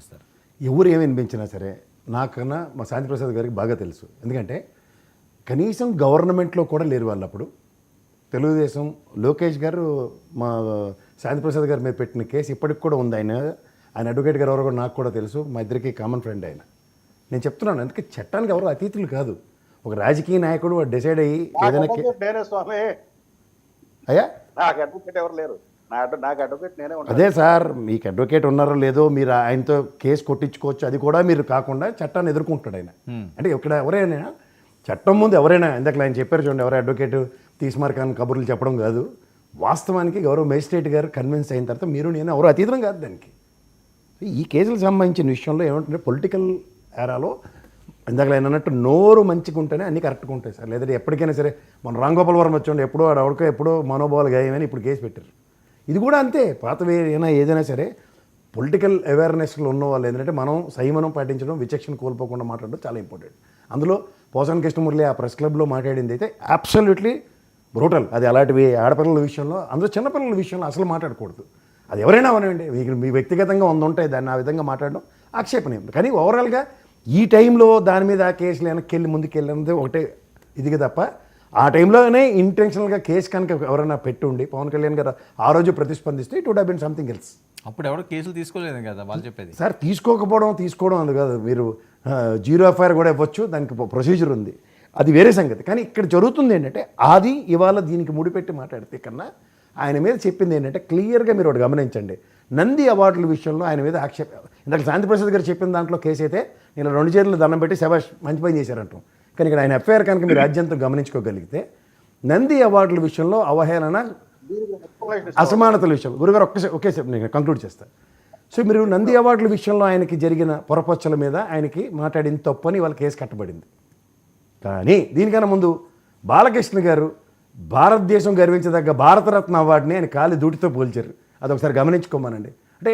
వినిపిస్తారు? ఎవరు ఏమి వినిపించినా సరే నాకన్నా మా శాంతి ప్రసాద్ గారికి బాగా తెలుసు. ఎందుకంటే కనీసం గవర్నమెంట్లో కూడా లేరు వాళ్ళు. అప్పుడు తెలుగుదేశం లోకేష్ గారు మా శాంతి ప్రసాద్ గారి మీద పెట్టిన కేసు ఇప్పటికి కూడా ఉంది. ఆయన అడ్వకేట్ గారు ఎవరో కూడా నాకు కూడా తెలుసు. మా ఇద్దరికి కామన్ ఫ్రెండ్ ఆయన. నేను చెప్తున్నాను, అందుకే చట్టానికి ఎవరు అతీతులు కాదు. ఒక రాజకీయ నాయకుడు డిసైడ్ అయ్యి ఏదైనా అయ్యా అదే సార్, మీకు అడ్వకేట్ ఉన్నారో లేదో మీరు ఆయనతో కేసు కొట్టించుకోవచ్చు. అది కూడా మీరు కాకుండా చట్టాన్ని ఎదుర్కొంటాడు ఆయన. అంటే ఇక్కడ ఎవరైనా చట్టం ముందు ఎవరైనా, ఇందాక ఆయన చెప్పారు చూడండి, ఎవరో అడ్వకేట్ తీసుమార్కాన్ని కబుర్లు చెప్పడం కాదు. వాస్తవానికి గౌరవ మేజిస్ట్రేట్ గారు కన్విన్స్ అయిన తర్వాత మీరు నేను ఎవరో అతీతం కాదు దానికి. ఈ కేసులకు సంబంధించిన విషయంలో ఏమంటుంటే పొలిటికల్ ఏరాలో ఇందాక ఆయన అన్నట్టు నోరు మంచిగా ఉంటేనే అన్నీ కరెక్ట్గా ఉంటాయి సార్. లేదంటే ఎప్పటికైనా సరే మన రామ్ గోపాల్ వర్మ వచ్చండి, ఎప్పుడో ఆవిడకో ఎప్పుడో మనోభావాలు గాయమని ఇప్పుడు కేసు పెట్టారు. ఇది కూడా అంతే. పాతవి ఏదైనా సరే పొలిటికల్ అవేర్నెస్లో ఉన్న వాళ్ళు ఏంటంటే మనం సంయమనం పాటించడం, విచక్షణ కోల్పోకుండా మాట్లాడడం చాలా ఇంపార్టెంట్. అందులో పోసాని కృష్ణమురళి ఆ ప్రెస్ క్లబ్లో మాట్లాడింది అయితే అబ్సల్యూట్లీ బ్రూటల్. అది అలాంటివి ఆడపిల్లల విషయంలో, అందులో చిన్నపిల్లల విషయంలో అసలు మాట్లాడకూడదు. అది ఎవరైనా అవనండి, మీకు మీ వ్యక్తిగతంగా ఉంటే దాన్ని ఆ విధంగా మాట్లాడడం ఆక్షేపణీయం. కానీ ఓవరాల్గా ఈ టైంలో దాని మీద ఆ కేసులు వెనక్కి వెళ్ళి ముందుకు వెళ్ళినది ఒకటే ఇదిగా తప్ప, ఆ టైంలోనే ఇంటెన్షనల్గా కేసు కనుక ఎవరైనా పెట్టి ఉండి పవన్ కళ్యాణ్ గారు ఆ రోజు ప్రతిస్పందిస్తే it would have been something else. అప్పుడు ఎవరు కేసులు తీసుకోలేదు కదా వాళ్ళు చెప్పేది. సార్ తీసుకోవడం అది కాదు. మీరు జీరో ఎఫ్ఐఆర్ కూడా ఇవ్వచ్చు, దానికి ప్రొసీజర్ ఉంది, అది వేరే సంగతి. కానీ ఇక్కడ జరుగుతుంది ఏంటంటే అది ఇవాళ దీనికి ముడిపెట్టి మాట్లాడితే కన్నా ఆయన మీద చెప్పింది ఏంటంటే క్లియర్గా మీరు ఒకటి గమనించండి. నంది అవార్డుల విషయంలో ఆయన మీద ఇందాక శాంతి ప్రసాద్ గారు చెప్పిన దాంట్లో కేసు అయితే నేను 2 చేతులు దండం పెట్టి శభాష్ మంచి పని చేశారంటాం. కానీ ఇక్కడ ఆయన ఎఫ్ఐఆర్ కనుక మీరు రాజ్యాంతం గమనించుకోగలిగితే నంది అవార్డుల విషయంలో అవహేళన, అసమానతల విషయం గురుగారు ఒకేసారి నేను కంక్లూడ్ చేస్తాను. సో మీరు నంది అవార్డుల విషయంలో ఆయనకి జరిగిన పొరపచ్చల మీద ఆయనకి మాట్లాడిన తప్పని వాళ్ళ కేసు కట్టబడింది. కానీ దీనికన్నా ముందు బాలకృష్ణ గారు భారతదేశం గర్వించదగ్గ భారతరత్న అవార్డుని ఆయన కాలి దూటితో పోల్చారు. అదొకసారి గమనించుకోమానండి. అంటే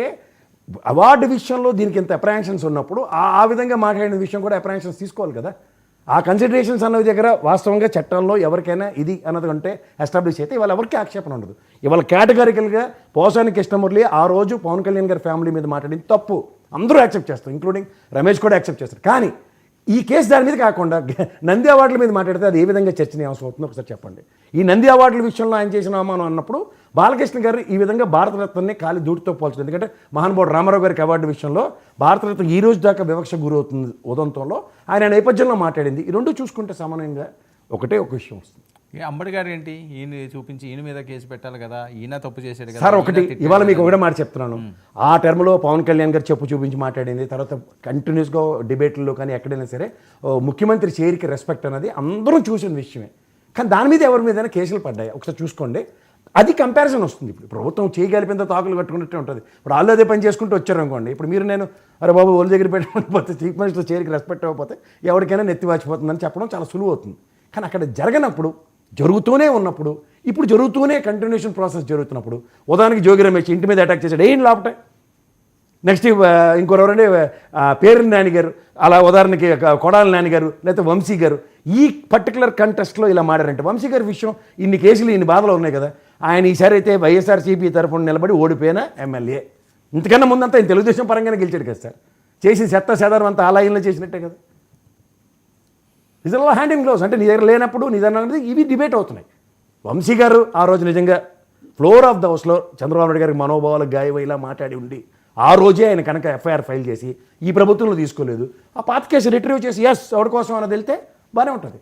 అవార్డు విషయంలో దీనికి ఇంత అప్రహెన్షన్స్ ఉన్నప్పుడు ఆ విధంగా మాట్లాడిన విషయం కూడా అప్రహెన్షన్స్ తీసుకోవాలి కదా. ఆ కన్సిడరేషన్స్ అన్నది దగ్గర వాస్తవంగా చట్టంలో ఎవరికైనా ఇది అన్నది అంటే ఎస్టాబ్లిష్ అయితే ఇవాళ ఎవరికి ఆక్షేపణ ఉండదు. ఇవాళ కేటగారికల్గా పోసాని కృష్ణమురళి ఆ రోజు పవన్ కళ్యాణ్ గారి ఫ్యామిలీ మీద మాట్లాడింది తప్పు, అందరూ యాక్సెప్ట్ చేస్తారు, ఇంక్లూడింగ్ రమేష్ కూడా యాక్సెప్ట్ చేస్తారు. కానీ ఈ కేసు దాని మీద కాకుండా నంది అవార్డుల మీద మాట్లాడితే అది ఏ విధంగా చర్చనీయాంశం అవుతుందో ఒకసారి చెప్పండి. ఈ నంది అవార్డుల విషయంలో ఆయన చేసిన అవమానం అన్నప్పుడు బాలకృష్ణ గారు ఈ విధంగా భారతరత్నాన్ని కాలి దూటితో పోల్చడం. ఎందుకంటే మహానుభావుడు రామారావు గారికి అవార్డు విషయంలో భారతరత్న ఈ రోజు దాకా వివక్ష గురవుతుంది ఉదంతంలో ఆయన నేపథ్యంలో మాట్లాడింది. ఈ రెండు చూసుకుంటే సమానంగా ఒకటే ఒక విషయం వస్తుంది. అంబడి గారు ఏంటి ఈయన చూపించి ఈయన మీద కేసు పెట్టాలి కదా, ఈయన తప్పు చేశాడు కదా సార్. ఒకటి ఇవాళ మీకు ఒకటే మాట చెప్తున్నాను. ఆ టర్మ్లో పవన్ కళ్యాణ్ గారు చెప్పు చూపించి మాట్లాడింది. తర్వాత కంటిన్యూస్గా డిబేట్లో కానీ ఎక్కడైనా సరే ముఖ్యమంత్రి చేరికి రెస్పెక్ట్ అనేది అందరూ చూసిన విషయమే. కానీ దాని మీద ఎవరి మీదైనా కేసులు పడ్డాయి ఒకసారి చూసుకోండి. అది కంపారిజన్ వస్తుంది. ఇప్పుడు ప్రభుత్వం చేయగలిపిన తాకులు కట్టుకున్నట్టే ఉంటుంది. ఇప్పుడు వాళ్ళు అదే పని చేసుకుంటూ వచ్చారు అనుకోండి. ఇప్పుడు మీరు నేను అరే బాబు వాళ్ళ దగ్గర పెట్టుకుంటే చీఫ్ మినిస్టర్ చేరికి రెస్పెక్ట్ అవ్వకపోతే ఎవరికైనా నెత్తి వాచిపోతుందని చెప్పడం చాలా సులువు అవుతుంది. కానీ అక్కడ జరగనప్పుడు, జరుగుతూనే ఉన్నప్పుడు, ఇప్పుడు జరుగుతూనే కంటిన్యూషన్ ప్రాసెస్ జరుగుతున్నప్పుడు ఉదాహరణకి జోగి రమేష్ ఇంటి మీద అటాక్ చేశాడు, ఏం లాభటే. నెక్స్ట్ ఇంకొరెవరంటే పేరుని నాని గారు, అలా ఉదాహరణకి కొడాలి నాని గారు, లేకపోతే వంశీ గారు ఈ పర్టికులర్ కంటెస్ట్లో ఇలా మాడారంటే వంశీ గారి విషయం ఇన్ని కేసులు ఇన్ని బాధలు ఉన్నాయి కదా. ఆయన ఈసారి అయితే వైఎస్ఆర్సీపీ తరఫున నిలబడి ఓడిపోయిన ఎమ్మెల్యే. ఇంతకన్నా ముందంతా ఆయన తెలుగుదేశం పరంగానే గెలిచాడు కదా సార్. చేసి చెత్త అంతా ఆ లైన్లో చేసినట్టే కదా. నిజంగా హ్యాండ్ ఇన్ గ్లోవ్స్. అంటే నీ దగ్గర లేనప్పుడు నిజంగా ఇవి డిబేట్ అవుతున్నాయి. వంశీ గారు ఆ రోజు నిజంగా ఫ్లోర్ ఆఫ్ ద హౌస్లో చంద్రబాబు నాయుడు గారికి మనోభావాలకు గాయమై ఇలా మాట్లాడి ఉండి ఆ రోజే ఆయన కనుక ఎఫ్ఐఆర్ ఫైల్ చేసి ఈ ప్రభుత్వంలో తీసుకోలేదు, ఆ పాత కేసు రిట్రీవ్ చేసి ఎస్ ఎవరి కోసం అన్నది వెళ్తే బాగానే ఉంటుంది.